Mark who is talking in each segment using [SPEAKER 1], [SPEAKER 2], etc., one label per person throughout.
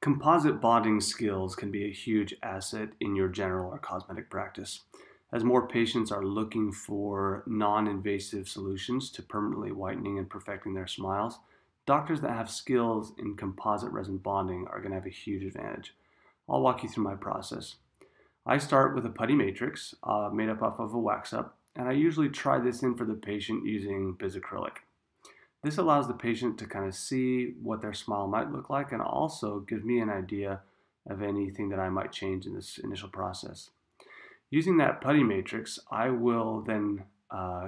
[SPEAKER 1] Composite bonding skills can be a huge asset in your general or cosmetic practice. As more patients are looking for non-invasive solutions to permanently whitening and perfecting their smiles, doctors that have skills in composite resin bonding are going to have a huge advantage. I'll walk you through my process. I start with a putty matrix made up off of a wax up, and I usually try this in for the patient using bisacrylic. This allows the patient to kind of see what their smile might look like and also gives me an idea of anything that I might change in this initial process. Using that putty matrix, I will then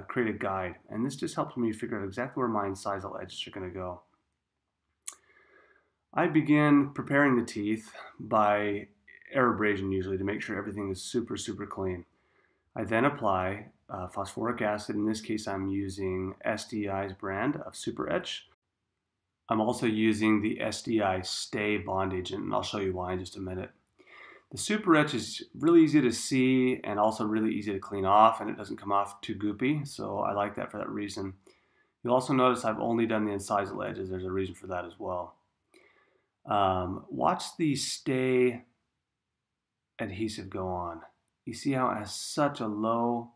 [SPEAKER 1] create a guide, and this just helps me figure out exactly where my incisal edges are going to go. I begin preparing the teeth by air abrasion usually to make sure everything is super clean. I then apply phosphoric acid. In this case, I'm using SDI's brand of Super Etch. I'm also using the SDI Stay Bond Agent, and I'll show you why in just a minute. The Super Etch is really easy to see and also really easy to clean off, and it doesn't come off too goopy, so I like that for that reason. You'll also notice I've only done the incisal edges. There's a reason for that as well. Watch the Stay adhesive go on. You see how it has such a low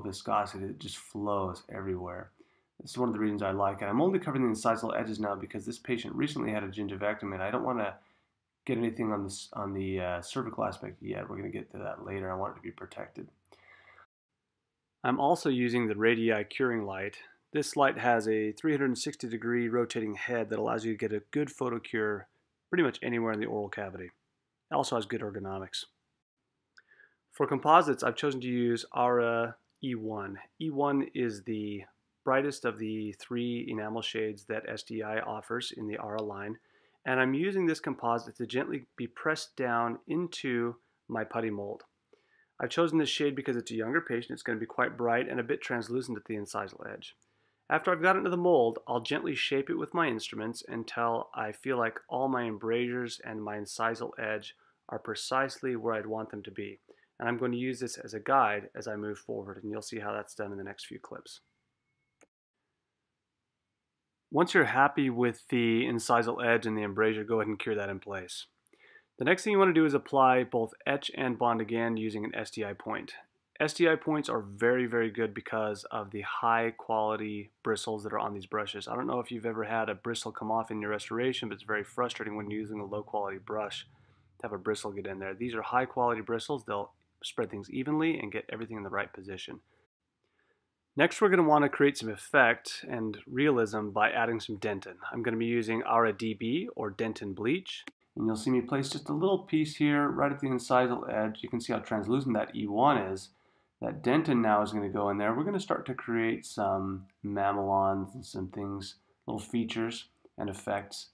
[SPEAKER 1] viscosity that it just flows everywhere. This is one of the reasons I like it. I'm only covering the incisal edges now because this patient recently had a gingivectomy and I don't want to get anything on the cervical aspect yet. We're going to get to that later. I want it to be protected. I'm also using the radii curing light. This light has a 360-degree rotating head that allows you to get a good photo cure pretty much anywhere in the oral cavity. It also has good ergonomics. For composites, I've chosen to use Aura E1. E1 is the brightest of the 3 enamel shades that SDI offers in the Aura line, and I'm using this composite to gently be pressed down into my putty mold. I've chosen this shade because it's a younger patient. It's going to be quite bright and a bit translucent at the incisal edge. After I've got it into the mold, I'll gently shape it with my instruments until I feel like all my embrasures and my incisal edge are precisely where I'd want them to be. And I'm going to use this as a guide as I move forward, and you'll see how that's done in the next few clips. Once you're happy with the incisal edge and the embrasure, go ahead and cure that in place. The next thing you want to do is apply both etch and bond again using an SDI point. SDI points are very good because of the high quality bristles that are on these brushes. I don't know if you've ever had a bristle come off in your restoration, but it's very frustrating when you're using a low quality brush to have a bristle get in there. These are high quality bristles. They'll spread things evenly and get everything in the right position. Next, we're going to want to create some effect and realism by adding some dentin. I'm going to be using Aura DB or dentin bleach. And you'll see me place just a little piece here right at the incisal edge. You can see how translucent that E1 is. That dentin now is going to go in there. We're going to start to create some mamelons and some things, little features and effects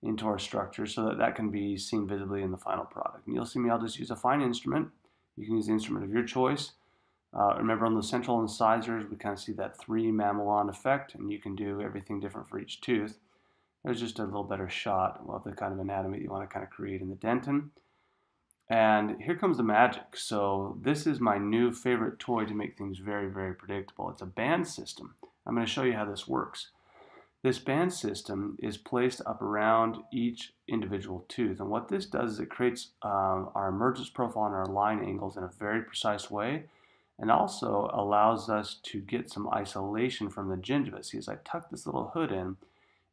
[SPEAKER 1] into our structure so that that can be seen visibly in the final product. And you'll see me, I'll just use a fine instrument. You can use the instrument of your choice. Remember on the central incisors, we kind of see that 3 mamelon effect, and you can do everything different for each tooth. There's just a little better shot of the kind of anatomy that you want to kind of create in the dentin. And here comes the magic. So this is my new favorite toy to make things very predictable. It's a band system. I'm going to show you how this works. This band system is placed up around each individual tooth, and what this does is it creates our emergence profile and our line angles in a very precise way, and also allows us to get some isolation from the gingiva. See, as I tuck this little hood in,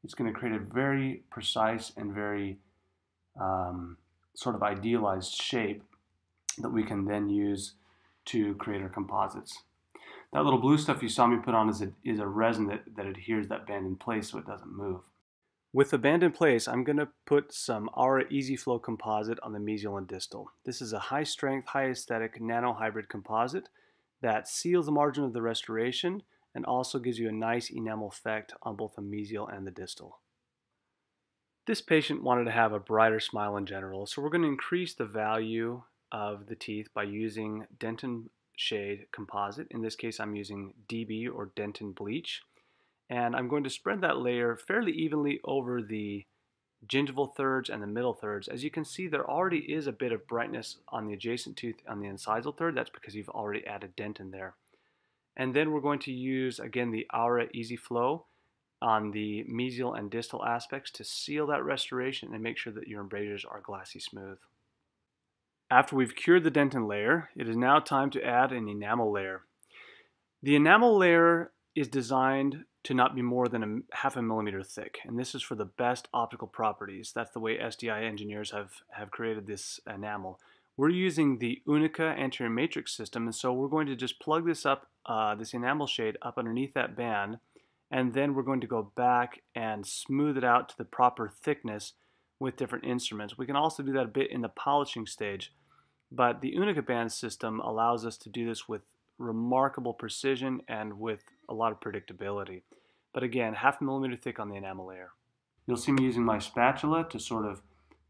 [SPEAKER 1] it's going to create a very precise and very sort of idealized shape that we can then use to create our composites. That little blue stuff you saw me put on is a resin that adheres that band in place so it doesn't move. With the band in place, I'm going to put some Aura Easy Flow composite on the mesial and distal. This is a high strength, high aesthetic nano hybrid composite that seals the margin of the restoration and also gives you a nice enamel effect on both the mesial and the distal. This patient wanted to have a brighter smile in general, so we're going to increase the value of the teeth by using dentin shade composite. In this case, I'm using DB or dentin bleach, and I'm going to spread that layer fairly evenly over the gingival thirds and the middle thirds. As you can see, there already is a bit of brightness on the adjacent tooth on the incisal third. That's because you've already added dentin there. And then we're going to use again the Aura Easy Flow on the mesial and distal aspects to seal that restoration and make sure that your embrasures are glassy smooth. After we've cured the dentin layer, it is now time to add an enamel layer. The enamel layer is designed to not be more than half a millimeter thick, and this is for the best optical properties. That's the way SDI engineers have created this enamel. We're using the indiqué anterior matrix system, and so we're going to just plug this up, this enamel shade up underneath that band, and then we're going to go back and smooth it out to the proper thickness with different instruments. We can also do that a bit in the polishing stage, but the indiqué band system allows us to do this with remarkable precision and with a lot of predictability. But again, half a millimeter thick on the enamel layer. You'll see me using my spatula to sort of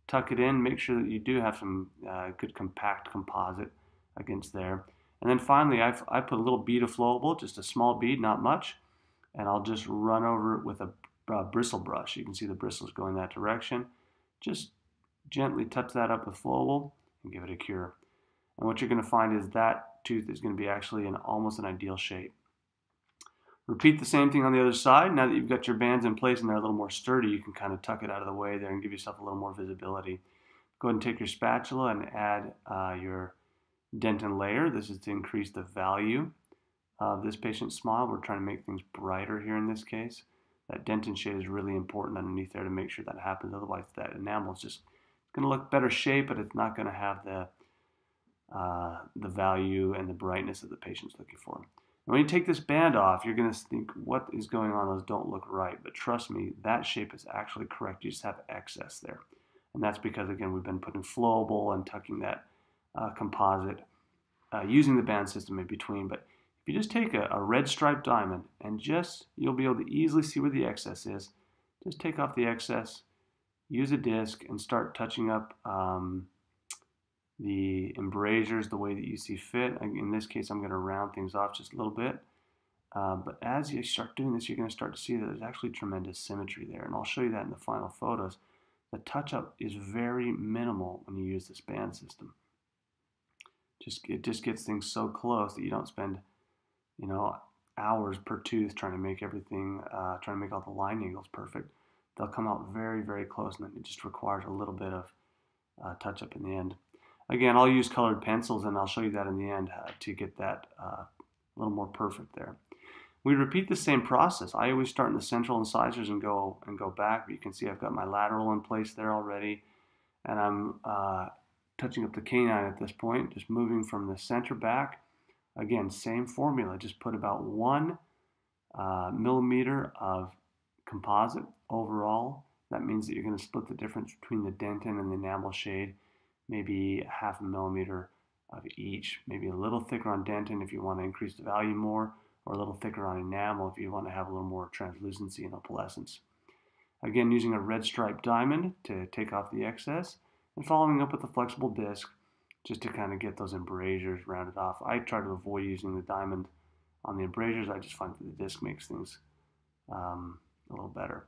[SPEAKER 1] tuck it in, make sure that you do have some good compact composite against there. And then finally, I put a little bead of flowable, just a small bead, not much, and I'll just run over it with a bristle brush. You can see the bristles going that direction. Just gently touch that up with flowable and give it a cure. And what you're going to find is that tooth is going to be actually in almost an ideal shape. Repeat the same thing on the other side. Now that you've got your bands in place and they're a little more sturdy, you can kind of tuck it out of the way there and give yourself a little more visibility. Go ahead and take your spatula and add your dentin layer. This is to increase the value of this patient's smile. We're trying to make things brighter here in this case. That dentin shade is really important underneath there to make sure that happens. Otherwise, that enamel is just going to look better shape, but it's not going to have the value and the brightness that the patient's looking for. And when you take this band off, you're going to think, what is going on? Those don't look right. But trust me, that shape is actually correct. You just have excess there. And that's because, again, we've been putting flowable and tucking that composite using the band system in between. But if you just take a red striped diamond and you'll be able to easily see where the excess is. Just take off the excess, use a disc, and start touching up the embrasures the way that you see fit. In this case, I'm going to round things off just a little bit. But as you start doing this, you're going to start to see that there's actually tremendous symmetry there. And I'll show you that in the final photos. The touch-up is very minimal when you use this band system. It just gets things so close that you don't spend, hours per tooth trying to make everything, trying to make all the line angles perfect. They'll come out very, very close, and then it just requires a little bit of touch-up in the end. Again, I'll use colored pencils, and I'll show you that in the end to get that a little more perfect there. We repeat the same process. I always start in the central incisors and go back. But you can see I've got my lateral in place there already, and I'm touching up the canine at this point, just moving from the center back. Again, same formula. Just put about 1 millimeter of composite overall. That means that you're going to split the difference between the dentin and the enamel shade. Maybe half a millimeter of each, maybe a little thicker on dentin if you want to increase the value more, or a little thicker on enamel if you want to have a little more translucency and opalescence. Again, using a red striped diamond to take off the excess, and following up with a flexible disc just to kind of get those embrasures rounded off. I try to avoid using the diamond on the embrasures. I just find that the disc makes things a little better.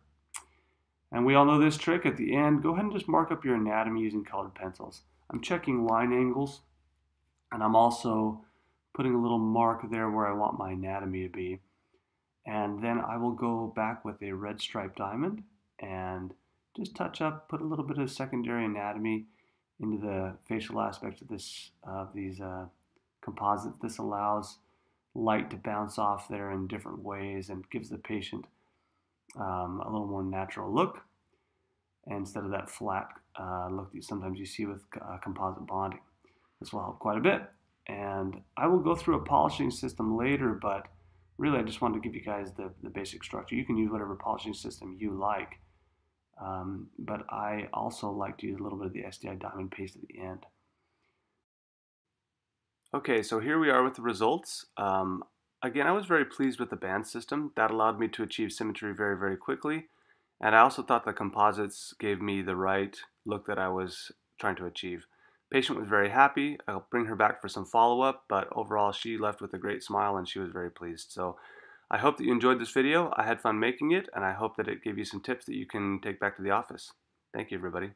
[SPEAKER 1] And we all know this trick. At the end, go ahead and just mark up your anatomy using colored pencils. I'm checking line angles, and I'm also putting a little mark there where I want my anatomy to be. And then I will go back with a red striped diamond and just touch up, put a little bit of secondary anatomy into the facial aspects of these composites. This allows light to bounce off there in different ways and gives the patient a little more natural look instead of that flat look that sometimes you see with composite bonding. This will help quite a bit. And I will go through a polishing system later, but really I just wanted to give you guys the basic structure. You can use whatever polishing system you like, but I also like to use a little bit of the SDI diamond paste at the end. Okay, so here we are with the results. Again, I was very pleased with the band system. That allowed me to achieve symmetry very, very quickly. And I also thought the composites gave me the right look that I was trying to achieve. Patient was very happy. I'll bring her back for some follow-up, but overall she left with a great smile and she was very pleased. So I hope that you enjoyed this video. I had fun making it, and I hope that it gave you some tips that you can take back to the office. Thank you, everybody.